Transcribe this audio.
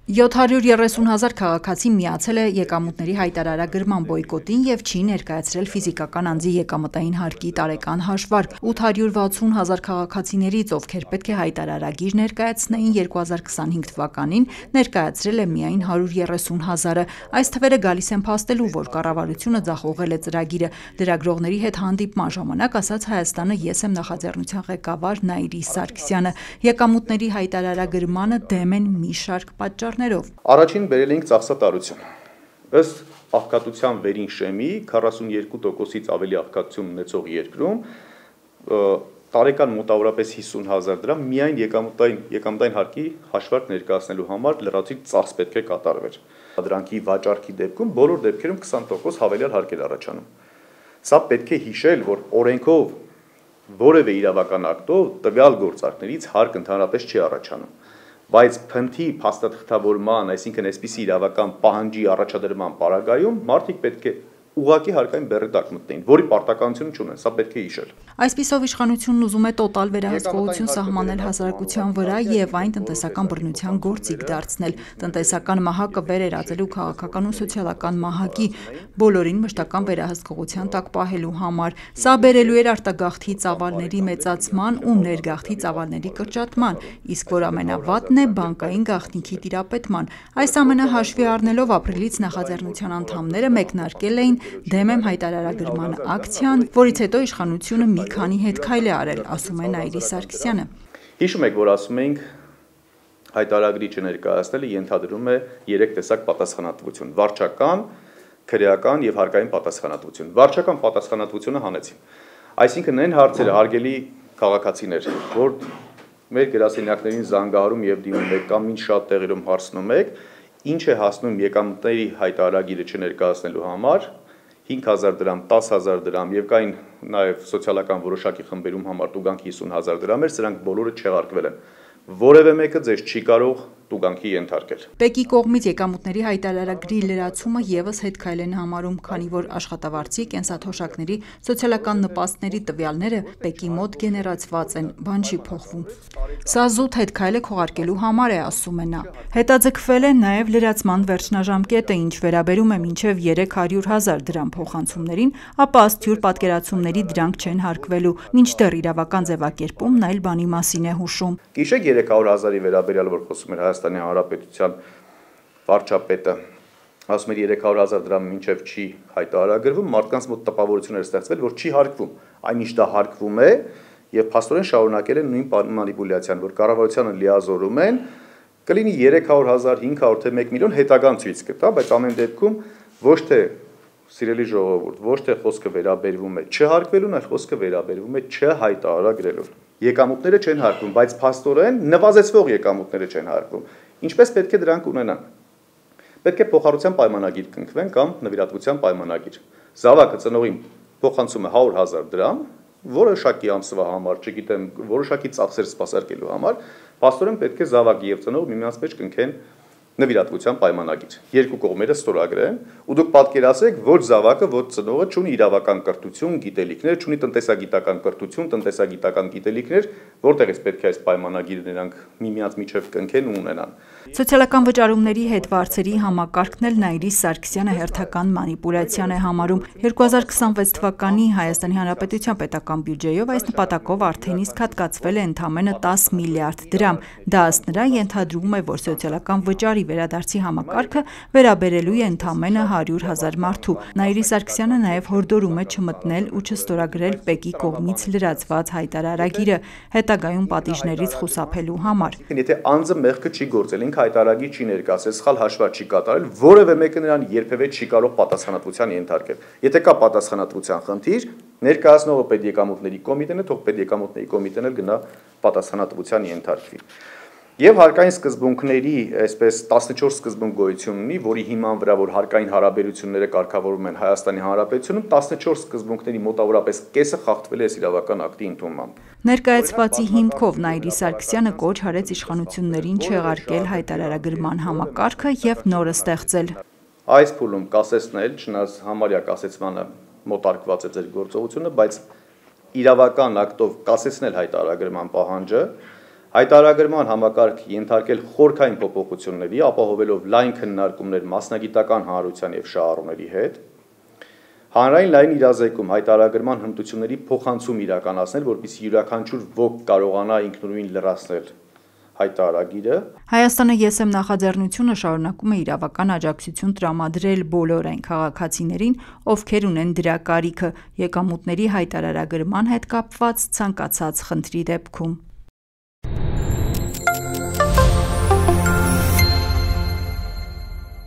730,000 քաղաքացի միացել է եկամուտների հայտարարագրման բոյկոտին և չի ներկայացրել ֆիզիկական անձի եկամտային հարկի տարեկան հաշվարկ։ 860,000 քաղաքացիներից, ովքեր պետք է հայտարարագիր ներկայացնեին 2025 թվականին, ներկայացրել է միայն 130,000-ը։ Այս թվերը գալիս են փաստելու, որ կառավարությունը ձախողել է ծրագիրը։ Լրագրողների հետ հանդիպման ժամանակ ասաց Հայաստանը ես եմ նախաձեռնության ղեկավար Նաիրի Սարգսյանը։ Եկամուտների հայտարարագրմանը դեմ են մի շարք պատճառներով։ Առաջին բերել էինք ծախսատարություն։ Ըստ աղքատության վերին շեմի 42%-ից ավելի աղքատություն ունեցող երկրում տարեկան մոտավորապես 50,000 դրամ միայն եկամտային հարկի հաշվարկ ներկայացնելու համար լրացուցիչ ծախս պետք է կատարվեր։ Դրանքի վաճառքի դեպքում բոլոր դեպքերում 20% հավելյալ հարկ էր առաջանում։ Սա պետք է հիշել, որ օրենքով որևէ իրավական ակտով տվյալ գործարքներից հարկ ընդհանրապես չի առաջանում։ Բայց փնթի փաստաթղթավորման, այսինքն այսպիսի իրավական պահանջի առաջադրման պարագայում մարդիկ պետք է ուղղակի հարկային բեռի տակ մտնեին, որի պարտականություն չունեն, սա պետք է հիշել։ Այսպիսով իշխանությունն ուզում է տոտալ վերահսկողություն սահմանել հասարակության վրա և այն տնտեսական բռնության գործիք դարձնել։ Տնտեսական մահակը վերերածելու քաղաքական ու սոցիալական մահակի, բոլորին մշտական վերահսկողության տակ պահելու համար։ Սա բերելու էր արտագաղթի ծավալների մեծացման ու ներգաղթի ծավալների կրճատման, իսկ որ ամենավատն է բանկային գաղտնիքի տիրապետման։ Այս ամենը հաշվի առնելով ապրիլից նախաձեռնության անդամները մեկնարկել էին դեմ եմ հայտարարագրման ակցիան, որից հետո իշխանությունը մի քանի հետքայլ է արել, ասում է Նաիրի Սարգսյանը։ Հիշում եք, որ ասում էինք հայտարարագրի չներկայացնելը ենթադրում է 3 տեսակ պատասխանատվություն՝ վարչական, քրեական եւ հարկային պատասխանատվություն։ Վարչական պատասխանատվությունը հանեցին։ Այսինքն այն հարցերը, հարգելի քաղաքացիներ, որ մեր գրասենյակներին զանգահարում եւ դիմում եք կամ ինչ շատ տեղերում հարցնում եք, ինչ է հասնում եկամուտների հայտարարագիրը չներկայացնելու համար 5,000 դրամ, 10,000 դրամ եւ կային նաեւ սոցիալական որոշակի խմբերում համար տուգանք 50,000 դրամ էր, սրանք բոլորը չեղարկվել են։ Որևէ մեկը ձեզ չի կարող տուգանքի ենթարկել։ ՊԵԿ-ի կողմից եկամուտների հայտարարագրի լրացումը եւս հետքայլ են համարում, քանի որ աշխատավարձի, կենսաթոշակների, սոցիալական նպաստների տվյալները ՊԵԿ-ի մոտ գեներացված են, բան չի փոխվում։ Սա զուտ հետքայլ է քողարկելու համար է, ասում է նա։ Հետաձգվել է նաեւ լրացման վերջնաժամկետը, ինչ վերաբերում է մինչեւ 300,000 դրամ փոխանցումներին, ապա ըստ պատկերացումների դրանք չեն հարկվելու, մինչդեռ իրավական ձևակերպումն այլ բանի մասին է հուշում։ Գիշեք 300,000-ի վերաբերյալ, որ խոսում էր Հայաստանի Հանրապետության վարչապետը, ասում էր 300,000 դրամ մինչև չի հայտարարագրվում, մարդկանց մոտ տպավորություն էր ստեղծվել, որ չի հարկվում, այնինչ դա հարկվում է եւ փաստորեն շարունակել են նույն մանիպուլյացիան, որ կառավարությանը լիազորում են, կլինի 300,000, 500 թե 1 միլիոն հետագան ցույց կտա, բայց ամեն դեպքում ոչ թե սիրելի ժողովուրդ, ոչ թե խոսքը վերաբերվում է չհարկվելուն, այլ խոսքը վերաբերվում է չհայտարարագրելուն։ Եկամուտները չեն հարկվում, բայց փաստորեն նվազեցվող եկամուտները չեն հարկվում։ Ինչպես պետք է դրանք ունենան։ Պետք է փոխառության պայմանագիր կնքվեն կամ նվիրատվության պայմանագիր։ Զավակը ծնողին փոխանցում է 100,000 դրամ, որոշակի ամսվա համար, չգիտեմ, որոշակի ծախսեր սպասարկելու համար, փաստորեն պետք է զավակը եւ ծնողը միմյանց մեջ կնքեն նվիրատվության պայմանագիր։ Երկու կողմերը ստորագրեն, ու դուք պատկերացրեք, ոչ զավակը, ոչ ծնողը չունի իրավական կրթություն, գիտելիքներ, չունի տնտեսագիտական կրթություն, տնտեսագիտական գիտելիքներ, որտեղից պետք է այս պայմանագիրը նրանք միմյանց միջև կնքեն ու ունենան։ Սոցիալական վճարումների հետ վարձերի համակարգն էլ Նաիրի Սարգսյանը հերթական մանիպուլյացիան է համարում։ 2026 թվականի Հայաստանի Հանրապետության պետական բյուջեով այս նպատակով արդեն իսկ հատկացվել է ընդամենը 10 միլիարդ դրամ։ Դա ըստ նրա ենթադրում է, որ սոցիալական վճարի վերադարձի համակարգը վերաբերելու է ընդամենը 100,000 մարդու։ Նաիրի Սարգսյանը նաև հորդորում է չմտնել ու չստորագրել ՊԵԿ-ի կողմից լրացված հայտարարագիրը, հետագայում պատիժներից խուսափելու համար։ Եթե անձը մեղքը չի գործել, ինքը հայտարարագիր չի ներկայացրել, սխալ հաշվարկ չի կատարել, որևէ մեկը նրան երբևէ չի կարող պատասխանատվության ենթարկել։ Եթե կա պատասխանատվության խնդիր, ներկայացնողը պետեկամուտների կոմիտեն է, թող պետեկամուտների կոմիտեն էլ գնա պատասխանատվության ենթարկվի։ Եվ հարկային սկզբունքների այսպես 14 սկզբունք գոյություն ունի, որի հիման վրա որ հարկային հարաբերությունները կարգավորվում են Հայաստանի Հանրապետությունում, 14 սկզբունքների մոտավորապես կեսը խախտվել է այս իրավական ակտի ընդունմամբ։ Ներկայացվածի հիմքով Նաիրի Սարգսյանը կոչ արեց իշխանություններին չեղարկել հայտարարագրման համակարգը եւ նորը ստեղծել։ Այս փուլում կասեցնել, չնայած համարյա կասեցմանը մոտարկված է ձեր գործողությունը, բայց իրավական ակտով կասեցնել հայտարարագրման պահանջը, հայտարարագրման համակարգ ենթարկել խորքային փոփոխությունների, ապահովելով լայն քննարկումներ մասնագիտական հանրության եւ շահառուների հետ, հանրային լայն իրազեկում հայտարարագրման հմտությունների փոխանցում իրականացնել, որպեսզի յուրաքանչյուր ոք կարողանա ինքնուրույն լրացնել հայտարարագիրը։ Հայաստանը ես եմ նախաձեռնությունը շարունակում է իրավական աջակցություն տրամադրել բոլոր այն քաղաքացիներին, ովքեր ունեն դրա կարիքը եկամուտների հայտարարագրման հետ կապված ցանկացած խնդրի դեպքում։